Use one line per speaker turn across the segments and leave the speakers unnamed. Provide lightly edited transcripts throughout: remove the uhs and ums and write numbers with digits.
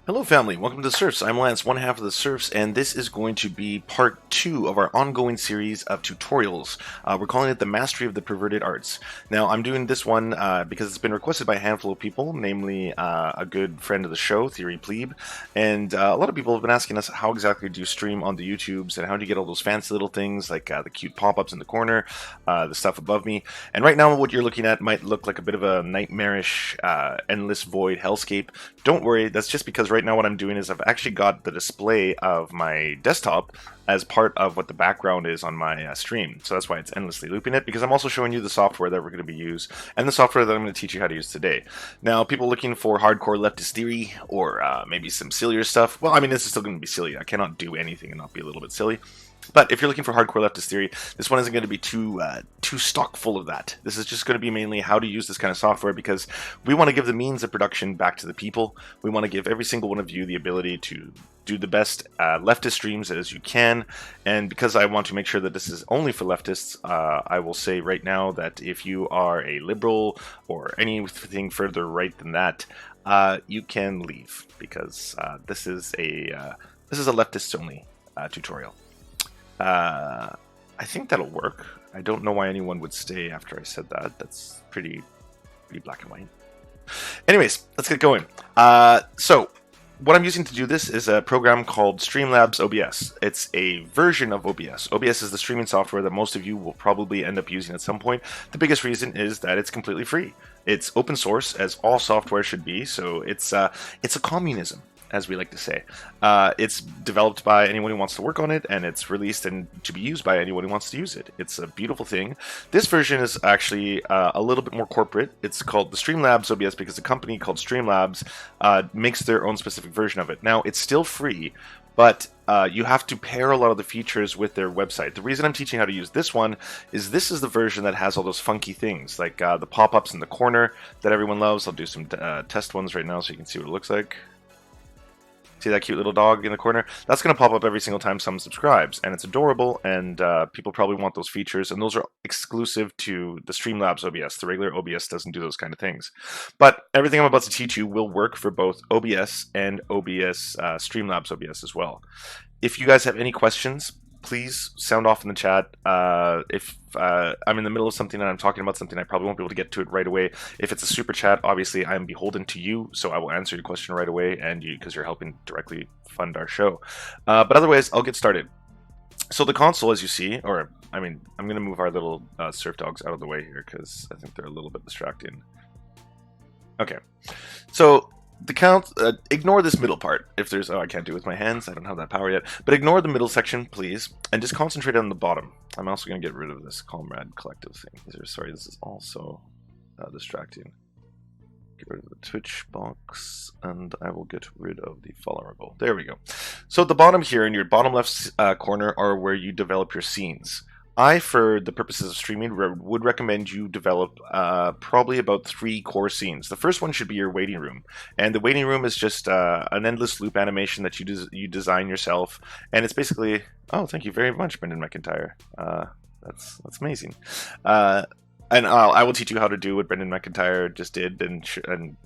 Hello family, welcome to the Surfs. I'm Lance, one half of the Surfs, and this is going to be part 2 of our ongoing series of tutorials. We're calling it the Mastery of the Perverted Arts. Now, I'm doing this one because it's been requested by a handful of people, namely a good friend of the show, Theory Plebe, and a lot of people have been asking us how exactly do you stream on the YouTubes, and how do you get all those fancy little things like the cute pop-ups in the corner, the stuff above me. And right now what you're looking at might look like a bit of a nightmarish, endless void hellscape. Don't worry, that's just because right now what I'm doing is I've actually got the display of my desktop as part of what the background is on my stream. So that's why it's endlessly looping it, because I'm also showing you the software that we're going to be using and the software that I'm going to teach you how to use today. Now, people looking for hardcore leftist theory or maybe some sillier stuff, well, I mean, this is still going to be silly. I cannot do anything and not be a little bit silly. But if you're looking for hardcore leftist theory, this one isn't going to be too stock full of that. This is just going to be mainly how to use this kind of software, because we want to give the means of production back to the people. We want to give every single one of you the ability to do the best leftist streams as you can. And because I want to make sure that this is only for leftists, I will say right now that if you are a liberal or anything further right than that, you can leave, because this is a leftist only tutorial. I think that'll work. I don't know why anyone would stay after I said that. That's pretty black and white. Anyways, let's get going. So what I'm using to do this is a program called Streamlabs OBS. It's a version of OBS. OBS is the streaming software that most of you will probably end up using at some point. The biggest reason is that it's completely free. It's open source, as all software should be, so it's a communism, as we like to say. It's developed by anyone who wants to work on it, and it's released and to be used by anyone who wants to use it. It's a beautiful thing. This version is actually a little bit more corporate. It's called the Streamlabs OBS because the company called Streamlabs makes their own specific version of it. Now, it's still free, but you have to pair a lot of the features with their website. The reason I'm teaching how to use this one is this is the version that has all those funky things, like the pop-ups in the corner that everyone loves. I'll do some test ones right now so you can see what it looks like. See that cute little dog in the corner? That's going to pop up every single time someone subscribes, and it's adorable, and people probably want those features, and those are exclusive to the Streamlabs OBS. The regular OBS doesn't do those kind of things. But everything I'm about to teach you will work for both OBS and OBS Streamlabs OBS as well. If you guys have any questions, please sound off in the chat. If I'm in the middle of something and I'm talking about something, I probably won't be able to get to it right away. If it's a super chat, obviously I'm beholden to you, so I will answer your question right away, and because you're helping directly fund our show. But otherwise, I'll get started. So the console, as you see, or I mean, I'm going to move our little surf dogs out of the way here because I think they're a little bit distracting. Okay, so the count, ignore this middle part. If there's, oh, I can't do it with my hands, I don't have that power yet, but ignore the middle section, please, and just concentrate on the bottom. I'm also going to get rid of this Comrade Collective thing. Sorry, this is also distracting. Get rid of the Twitch box, and I will get rid of the followable. There we go. So at the bottom here, in your bottom left corner, are where you develop your scenes. I, for the purposes of streaming, would recommend you develop probably about 3 core scenes. The first one should be your waiting room, and the waiting room is just an endless loop animation that you design yourself, and it's basically, oh, thank you very much, Brendan McIntyre. That's amazing. And I will teach you how to do what Brendan McIntyre just did, and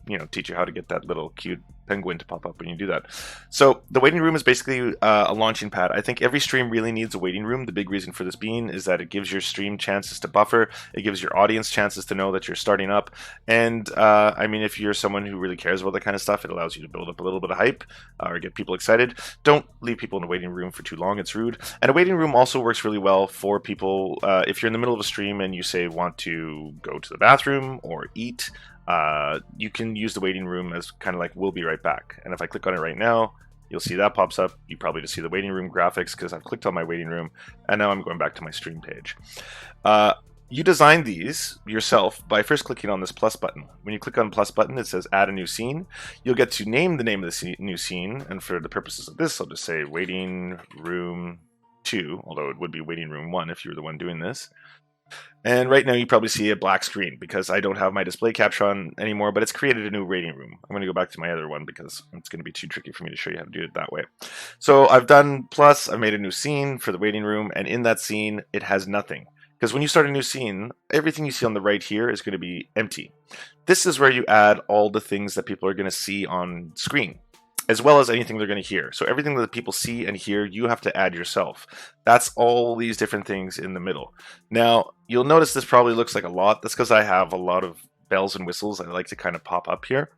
you know, teach you how to get that little cute penguin to pop up when you do that. So the waiting room is basically a launching pad. I think every stream really needs a waiting room. The big reason for this being is that it gives your stream chances to buffer. It gives your audience chances to know that you're starting up. And I mean, if you're someone who really cares about that kind of stuff, it allows you to build up a little bit of hype or get people excited. Don't leave people in a waiting room for too long. It's rude. And a waiting room also works really well for people if you're in the middle of a stream and you say want to go to the bathroom or eat. You can use the waiting room as kind of like we'll be right back. And if I click on it right now, you'll see that pops up. You probably just see the waiting room graphics because I've clicked on my waiting room, and now I'm going back to my stream page. You design these yourself by first clicking on this plus button. When you click on the plus button, it says add a new scene. You'll get to name the name of the new scene, and for the purposes of this, I'll just say waiting room 2, although it would be waiting room 1 if you were the one doing this. And right now you probably see a black screen because I don't have my display capture on anymore, but it's created a new waiting room. I'm going to go back to my other one because it's going to be too tricky for me to show you how to do it that way. So I've done plus, I've made a new scene for the waiting room, and in that scene, it has nothing. Because when you start a new scene, everything you see on the right here is going to be empty. This is where you add all the things that people are going to see on screen. as well as anything they're going to hear. So everything that people see and hear, you have to add yourself. That's all these different things in the middle. Now, you'll notice this probably looks like a lot. That's because I have a lot of bells and whistles I like to kind of pop up here.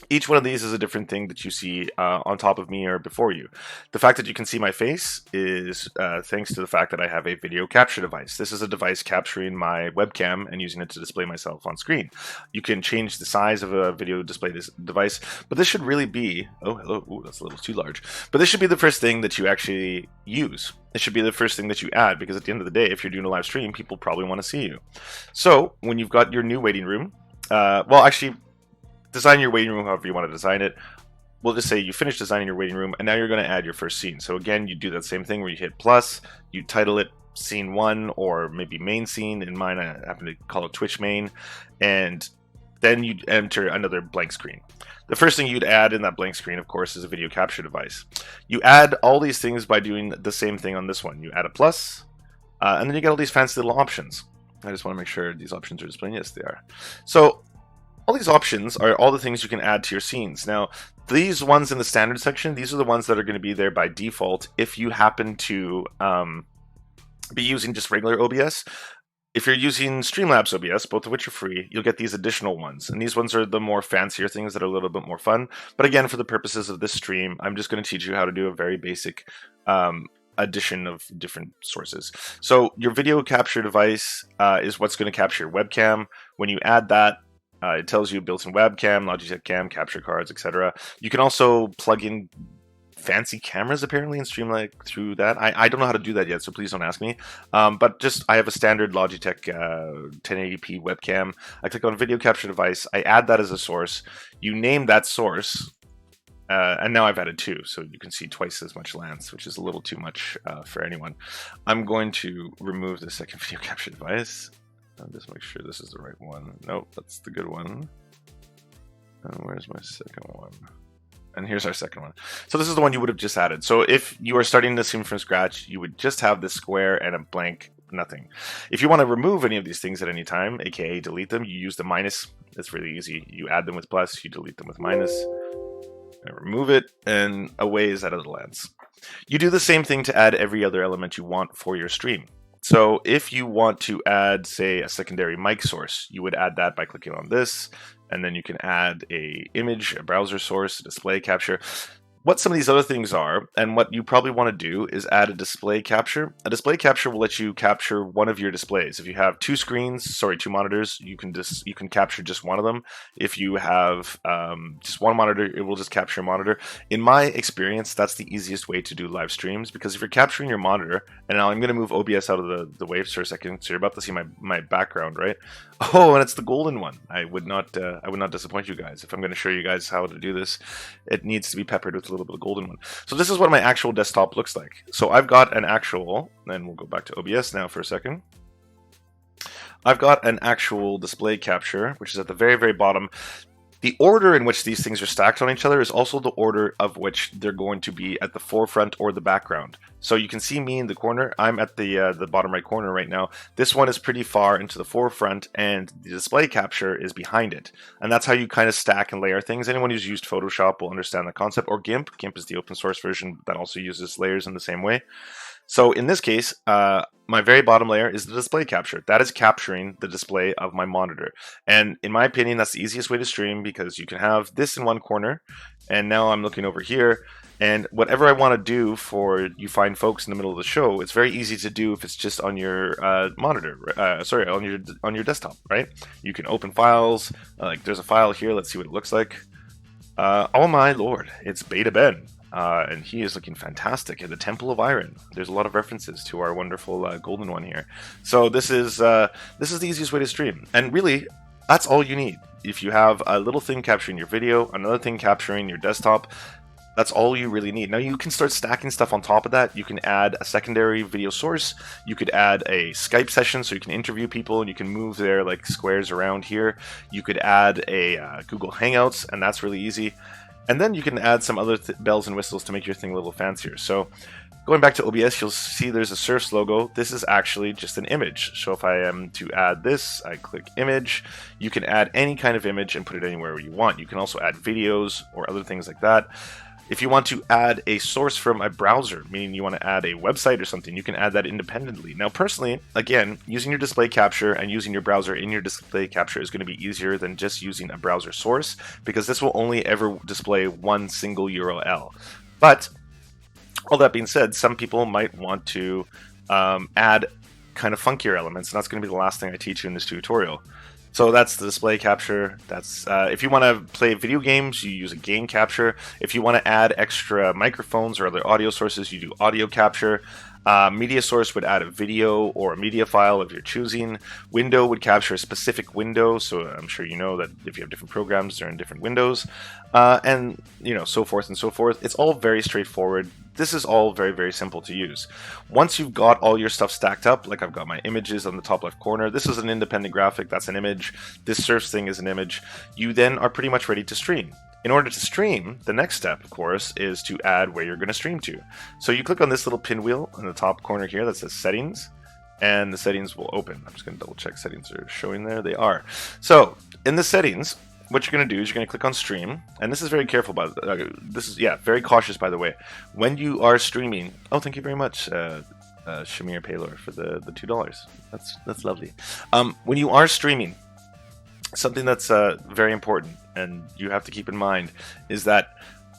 Each one of these is a different thing that you see on top of me or before you. The fact that you can see my face is thanks to the fact that I have a video capture device. This is a device capturing my webcam and using it to display myself on screen. You can change the size of a video display device, but this should really be, oh, hello, ooh, that's a little too large. But this should be the first thing that you actually use. It should be the first thing that you add, because at the end of the day, if you're doing a live stream, people probably want to see you. So when you've got your new waiting room, well, actually, design your waiting room however you want to design it. We'll just say you finished designing your waiting room, and now you're going to add your first scene. So again, you do that same thing where you hit plus, you title it scene 1 or maybe main scene. In mine, I happen to call it Twitch main, and then you enter another blank screen. The first thing you'd add in that blank screen, of course, is a video capture device. You add all these things by doing the same thing on this one. You add a plus, and then you get all these fancy little options. I just want to make sure these options are displaying. Yes, they are. So all these options are all the things you can add to your scenes. Now, these ones in the standard section, these are the ones that are going to be there by default if you happen to be using just regular OBS. If you're using Streamlabs OBS, both of which are free, you'll get these additional ones. And these ones are the more fancier things that are a little bit more fun. But again, for the purposes of this stream, I'm just going to teach you how to do a very basic addition of different sources. So your video capture device is what's going to capture your webcam. When you add that, it tells you built-in webcam, Logitech cam, capture cards, etc. You can also plug in fancy cameras apparently and stream like through that. I don't know how to do that yet, so please don't ask me. But just I have a standard Logitech 1080p webcam. I click on video capture device. I add that as a source. You name that source. And now I've added 2, so you can see twice as much length, which is a little too much for anyone. I'm going to remove the second video capture device. I'll just make sure this is the right one. Nope, that's the good one. And where's my second one? And here's our second one. So this is the one you would have just added. So if you are starting the scene from scratch, you would just have this square and a blank nothing. If you want to remove any of these things at any time, aka delete them, you use the minus. It's really easy. You add them with plus, you delete them with minus. And remove it, and away is out of the lens. You do the same thing to add every other element you want for your stream. So if you want to add, say, a secondary mic source, you would add that by clicking on this, and then you can add a image, a browser source, a display capture. What some of these other things are, and what you probably want to do, is add a display capture. A display capture will let you capture one of your displays. If you have two monitors, you can capture just one of them. If you have just one monitor, it will just capture a monitor. In my experience, that's the easiest way to do live streams, because if you're capturing your monitor, and now I'm going to move OBS out of the way for a second, so you're about to see my background, right? Oh, and it's the golden one. I would not disappoint you guys. If I'm going to show you guys how to do this, it needs to be peppered with a little bit of golden one. So this is what my actual desktop looks like. So I've got an actual, and we'll go back to OBS now for a second. I've got an actual display capture, which is at the very, very bottom. The order in which these things are stacked on each other is also the order of which they're going to be at the forefront or the background. So you can see me in the corner. I'm at the bottom right corner right now. This one is pretty far into the forefront, and the display capture is behind it. And that's how you kind of stack and layer things. Anyone who's used Photoshop will understand the concept, or GIMP. GIMP is the open source version that also uses layers in the same way. So in this case, my very bottom layer is the display capture. That is capturing the display of my monitor. And in my opinion, that's the easiest way to stream, because you can have this in one corner, and now I'm looking over here, and whatever I want to do for you fine folks in the middle of the show, it's very easy to do if it's just on your monitor, on your desktop, right? You can open files, like there's a file here, let's see what it looks like. Oh my lord, it's Beta Ben. And he is looking fantastic in the Temple of Iron. There's a lot of references to our wonderful golden one here. So this is the easiest way to stream, and really, that's all you need. If you have a little thing capturing your video, another thing capturing your desktop, that's all you really need. Now you can start stacking stuff on top of that. You can add a secondary video source. You could add a Skype session so you can interview people, and you can move their like squares around here. You could add a Google Hangouts, and that's really easy. And then you can add some other bells and whistles to make your thing a little fancier. So Going back to OBS, you'll see there's a Surfs logo. This is actually just an image. So if I am to add this, I click image. You can add any kind of image and put it anywhere you want. You can also add videos or other things like that. If you want to add a source from a browser, meaning you want to add a website or something, you can add that independently. Now, personally, again, using your display capture and using your browser in your display capture is going to be easier than just using a browser source, because this will only ever display one single URL. But all that being said, some people might want to add kind of funkier elements, and that's going to be the last thing I teach you in this tutorial. So that's the display capture. That's if you want to play video games, you use a game capture. If you want to add extra microphones or other audio sources, you do audio capture. Media source would add a video or a media file of your choosing. Window would capture a specific window, so I'm sure you know that if you have different programs, they're in different windows, and so forth and so forth. It's all very straightforward. This is all very, very simple to use. Once you've got all your stuff stacked up, like I've got my images on the top left corner, this is an independent graphic, that's an image, this Surfs thing is an image, you then are pretty much ready to stream. In order to stream, the next step, of course, is to add where you're going to stream to. So you click on this little pinwheel in the top corner here that says settings, and the settings will open. I'm just going to double check settings are showing there. They are. So in the settings, what you're going to do is you're going to click on stream, and this is very careful, very cautious, by the way. When you are streaming, oh, thank you very much, Shamir Paylor, for the $2. That's lovely. When you are streaming, something that's very important and you have to keep in mind is that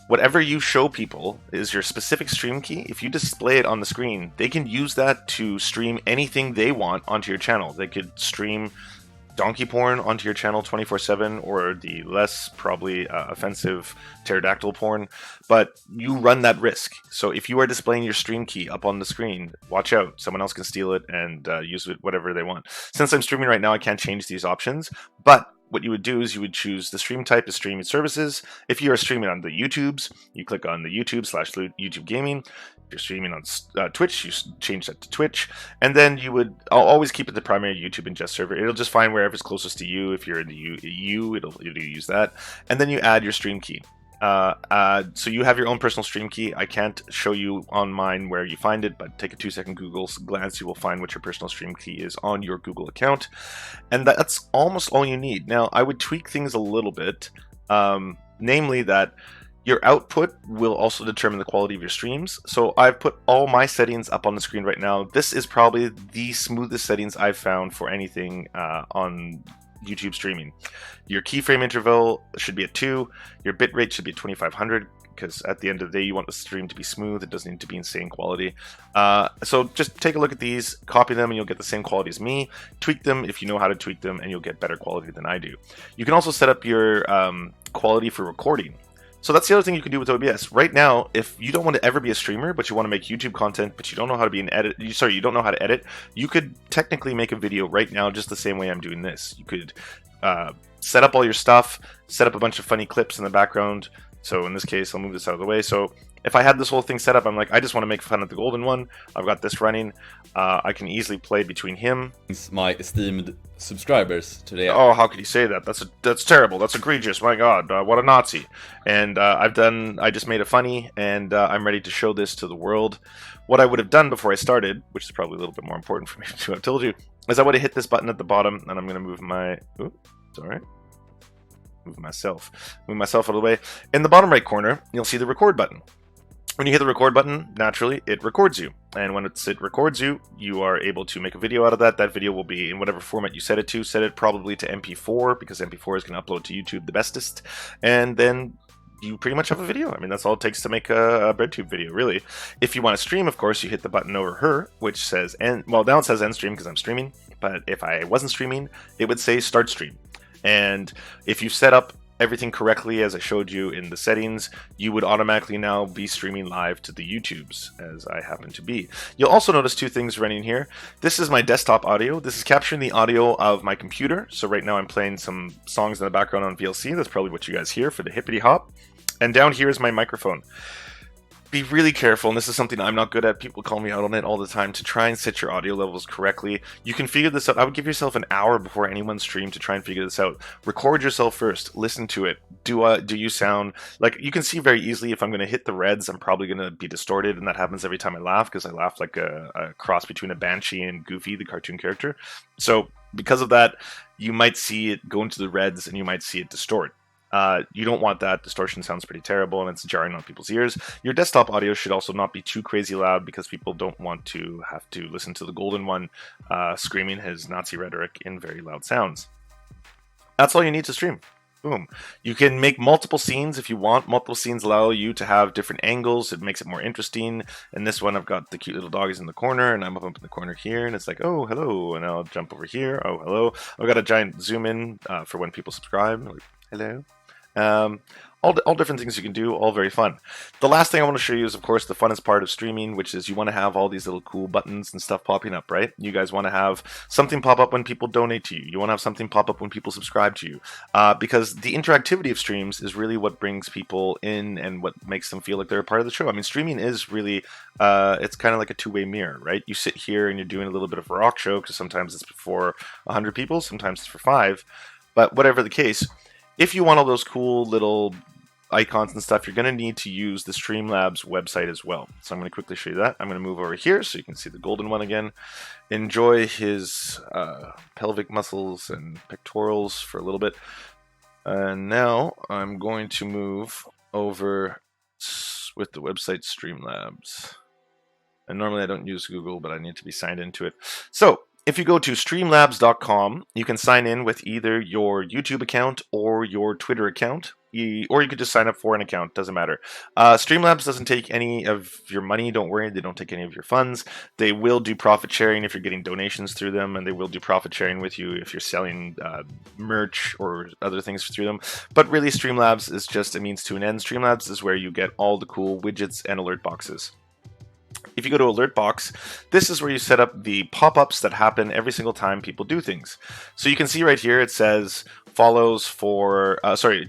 whatever you show people is your specific stream key. If you display it on the screen, they can use that to stream anything they want onto your channel. They could stream donkey porn onto your channel 24/7, or the less probably offensive pterodactyl porn, but you run that risk. So if you are displaying your stream key up on the screen, watch out, someone else can steal it and use it whatever they want. Since I'm streaming right now, I can't change these options, but what you would do is you would choose the stream type as streaming services. If you are streaming on the YouTubes, you click on the YouTube/YouTube Gaming. If you're streaming on Twitch, you change that to Twitch. And then I'll always keep it the primary YouTube ingest server. It'll just find wherever's closest to you. If you're in the EU, it'll use that. And then you add your stream key. So you have your own personal stream key. I can't show you on mine where you find it, but take a 2-second Google glance, you will find what your personal stream key is on your Google account, and that's almost all you need. Now, I would tweak things a little bit, namely that your output will also determine the quality of your streams. So I've put all my settings up on the screen right now. This is probably the smoothest settings I've found for anything on YouTube streaming. Your keyframe interval should be at 2. Your bitrate should be 2500, because at the end of the day you want the stream to be smooth. It doesn't need to be insane quality. So just take a look at these, copy them, and you'll get the same quality as me. Tweak them if you know how to tweak them, and you'll get better quality than I do. You can also set up your quality for recording. So that's the other thing you can do with OBS. Right now, if you don't want to ever be a streamer, but you want to make YouTube content, but you don't know how to be an you don't know how to edit, you could technically make a video right now just the same way I'm doing this. You could set up all your stuff, set up a bunch of funny clips in the background. So in this case, I'll move this out of the way. So if I had this whole thing set up, I'm like, I just want to make fun of the golden one. I've got this running. I can easily play between him.
My esteemed subscribers today.
Oh, how could you say that? That's terrible. That's egregious. My God, what a Nazi. And I just made it funny, and I'm ready to show this to the world. What I would have done before I started, which is probably a little bit more important for me to have told you, is I would have hit this button at the bottom, and I'm going to move sorry. Move myself out of the way. In the bottom right corner, you'll see the record button. When you hit the record button, naturally, it records you. And when it records you, you are able to make a video out of that. That video will be in whatever format you set it to. Set it probably to MP4, because MP4 is going to upload to YouTube the bestest. And then you pretty much have a video. I mean, that's all it takes to make a BreadTube video, really. If you want to stream, of course, you hit the button over here, which says end. Well, now it says end stream because I'm streaming. But if I wasn't streaming, it would say start stream. And if you set up everything correctly, as I showed you in the settings, you would automatically now be streaming live to the YouTubes, as I happen to be. You'll also notice two things running here. This is my desktop audio. This is capturing the audio of my computer. So right now I'm playing some songs in the background on VLC. That's probably what you guys hear for the hippity hop. And down here is my microphone. be really careful, and this is something I'm not good at. People call me out on it all the time, to try and set your audio levels correctly. You can figure this out. I would give yourself an hour before anyone's stream to try and figure this out. Record yourself first. Listen to it. Do you sound like, you can see very easily if I'm going to hit the reds, I'm probably going to be distorted, and that happens every time I laugh because I laugh like a cross between a Banshee and Goofy, the cartoon character. So because of that, you might see it go into the reds and you might see it distort. You don't want that. Distortion sounds pretty terrible and it's jarring on people's ears. Your desktop audio should also not be too crazy loud because people don't want to have to listen to the golden one screaming his Nazi rhetoric in very loud sounds. That's all you need to stream. Boom. You can make multiple scenes if you want. Multiple scenes allow you to have different angles. It makes it more interesting. In this one, I've got the cute little doggies in the corner, and I'm up in the corner here, and it's like, oh, hello, and I'll jump over here. Oh, hello. I've got a giant zoom in for when people subscribe. Like, hello. All different things you can do, all very fun. The last thing I want to show you is, of course, the funnest part of streaming, which is you want to have all these little cool buttons and stuff popping up, right? You guys want to have something pop up when people donate to you. You want to have something pop up when people subscribe to you. Because the interactivity of streams is really what brings people in and what makes them feel like they're a part of the show. I mean, streaming is really, it's kind of like a two-way mirror, right? You sit here and you're doing a little bit of a rock show, because sometimes it's for 100 people, sometimes it's for 5. But whatever the case, if you want all those cool little icons and stuff, you're going to need to use the Streamlabs website as well. So I'm going to quickly show you that. I'm going to move over here so you can see the golden one again. Enjoy his pelvic muscles and pectorals for a little bit. And now I'm going to move over with the website Streamlabs. And normally I don't use Google, but I need to be signed into it. So if you go to streamlabs.com, you can sign in with either your YouTube account or your Twitter account, or you could just sign up for an account, doesn't matter. Streamlabs doesn't take any of your money, don't worry, they don't take any of your funds. They will do profit sharing if you're getting donations through them, and they will do profit sharing with you if you're selling merch or other things through them. But really, Streamlabs is just a means to an end. Streamlabs is where you get all the cool widgets and alert boxes. If you go to Alert Box, this is where you set up the pop-ups that happen every single time people do things. So you can see right here, it says follows for,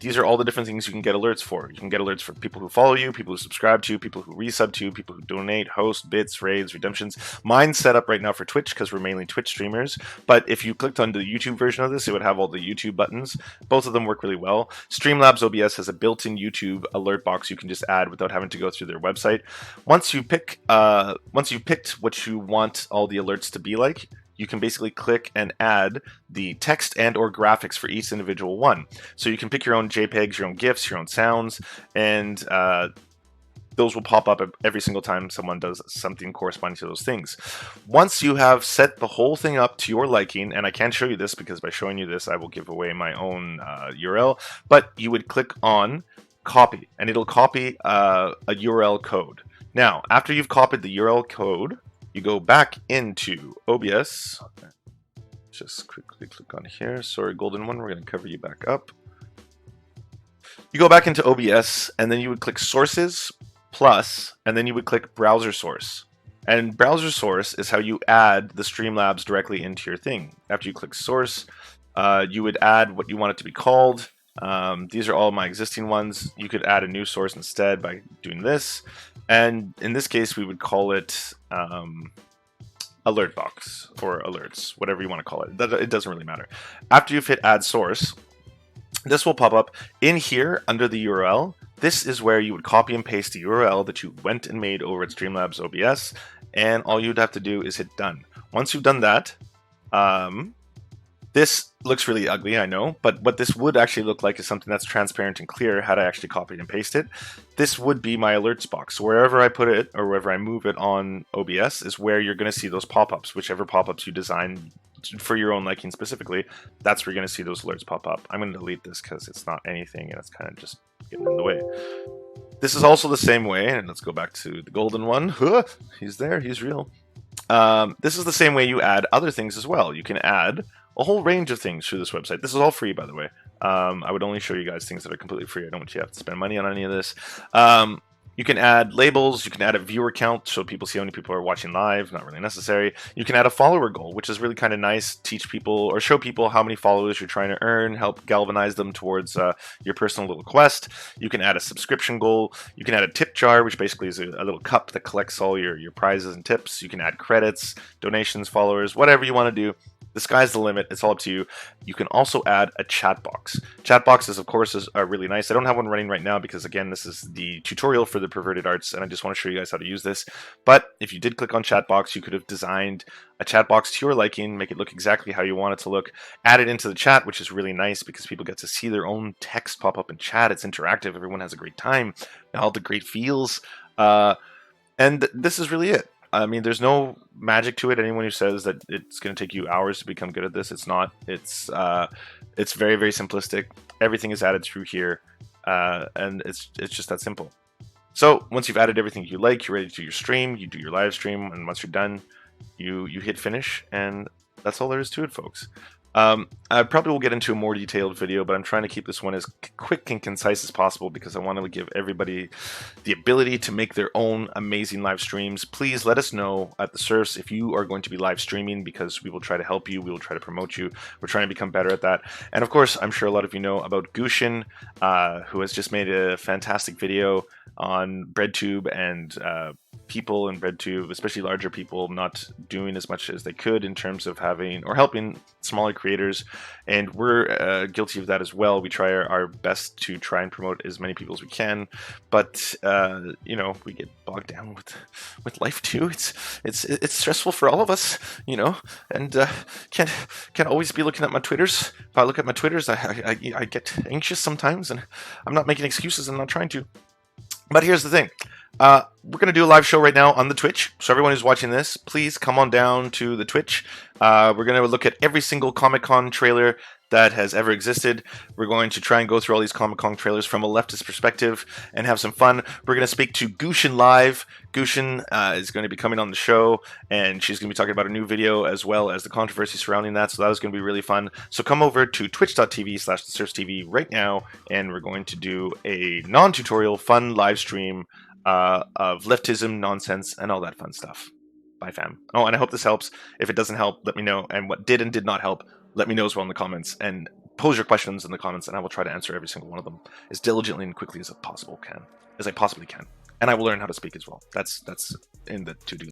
these are all the different things you can get alerts for. You can get alerts for people who follow you, people who subscribe to you, people who resub to you, people who donate, host, bits, raids, redemptions. Mine's set up right now for Twitch because we're mainly Twitch streamers. But if you clicked on the YouTube version of this, it would have all the YouTube buttons. Both of them work really well. Streamlabs OBS has a built-in YouTube alert box you can just add without having to go through their website. Once you've picked what you want all the alerts to be like, you can basically click and add the text and or graphics for each individual one. So you can pick your own JPEGs, your own GIFs, your own sounds, and those will pop up every single time someone does something corresponding to those things. Once you have set the whole thing up to your liking, and I can't show you this because by showing you this I will give away my own URL, but you would click on copy, and it'll copy a URL code. Now, after you've copied the URL code, you go back into OBS. Just quickly click on here. Sorry, golden one, we're going to cover you back up. You go back into OBS, and then you would click Sources, Plus, and then you would click Browser Source. And Browser Source is how you add the Streamlabs directly into your thing. After you click Source, you would add what you want it to be called. These are all my existing ones. You could add a new source instead by doing this. And in this case, we would call it alert box or alerts, whatever you want to call it. It doesn't really matter. After you've hit add source, this will pop up in here under the URL. This is where you would copy and paste the URL that you went and made over at Streamlabs OBS. And all you'd have to do is hit done. Once you've done that, this looks really ugly, I know, but what this would actually look like is something that's transparent and clear had I actually copied and pasted. This would be my alerts box. So wherever I put it or wherever I move it on OBS is where you're going to see those pop-ups, whichever pop-ups you design for your own liking specifically, that's where you're going to see those alerts pop up. I'm going to delete this because it's not anything and it's kind of just getting in the way. This is also the same way, and let's go back to the golden one. He's there, he's real. This is the same way you add other things as well. You can add a whole range of things through this website. This is all free, by the way. I would only show you guys things that are completely free. I don't want you to have to spend money on any of this. You can add labels, you can add a viewer count so people see how many people are watching live, not really necessary. You can add a follower goal, which is really kind of nice, teach people or show people how many followers you're trying to earn, help galvanize them towards your personal little quest. You can add a subscription goal, you can add a tip jar, which basically is a little cup that collects all your prizes and tips. You can add credits, donations, followers, whatever you want to do. The sky's the limit. It's all up to you. You can also add a chat box. Chat boxes, of course, are really nice. I don't have one running right now because, again, this is the tutorial for the perverted arts, and I just want to show you guys how to use this. But if you did click on chat box, you could have designed a chat box to your liking, make it look exactly how you want it to look, add it into the chat, which is really nice because people get to see their own text pop up in chat. It's interactive. Everyone has a great time. All the great feels. And this is really it. I mean, there's no magic to it. Anyone who says that it's going to take you hours to become good at this, it's not. It's very, very simplistic. Everything is added through here, and it's just that simple. So once you've added everything you like, you're ready to do your stream. You do your live stream, and once you're done, you hit finish, and that's all there is to it, folks. I probably will get into a more detailed video, but I'm trying to keep this one as quick and concise as possible because I want to give everybody the ability to make their own amazing live streams. Please let us know at the surfs if you are going to be live streaming because we will try to help you. We will try to promote you. We're trying to become better at that. And of course, I'm sure a lot of you know about Gushin, who has just made a fantastic video on BreadTube and people in BreadTube, especially larger people, not doing as much as they could in terms of having or helping smaller creators, and we're guilty of that as well. We try our best to try and promote as many people as we can, but you know, we get bogged down with life too. It's stressful for all of us, you know, and can't always be looking at my Twitters. If I look at my Twitters, I get anxious sometimes, and I'm not making excuses. I'm not trying to. But here's the thing. We're going to do a live show right now on the Twitch. So everyone who's watching this, please come on down to the Twitch. We're going to look at every single Comic-Con trailer that has ever existed. We're going to try and go through all these Comic-Con trailers from a leftist perspective and have some fun. We're going to speak to Gushin live. Gushin is going to be coming on the show, and she's going to be talking about a new video as well as the controversy surrounding that. So that is going to be really fun. So come over to twitch.tv/thesurfstv right now, and we're going to do a non-tutorial, fun live stream of leftism, nonsense, and all that fun stuff. Bye, fam. Oh, and I hope this helps. If it doesn't help, let me know. And what did and did not help, let me know as well in the comments. And pose your questions in the comments, and I will try to answer every single one of them as diligently and quickly as I possibly can. And I will learn how to speak as well. That's in the to-do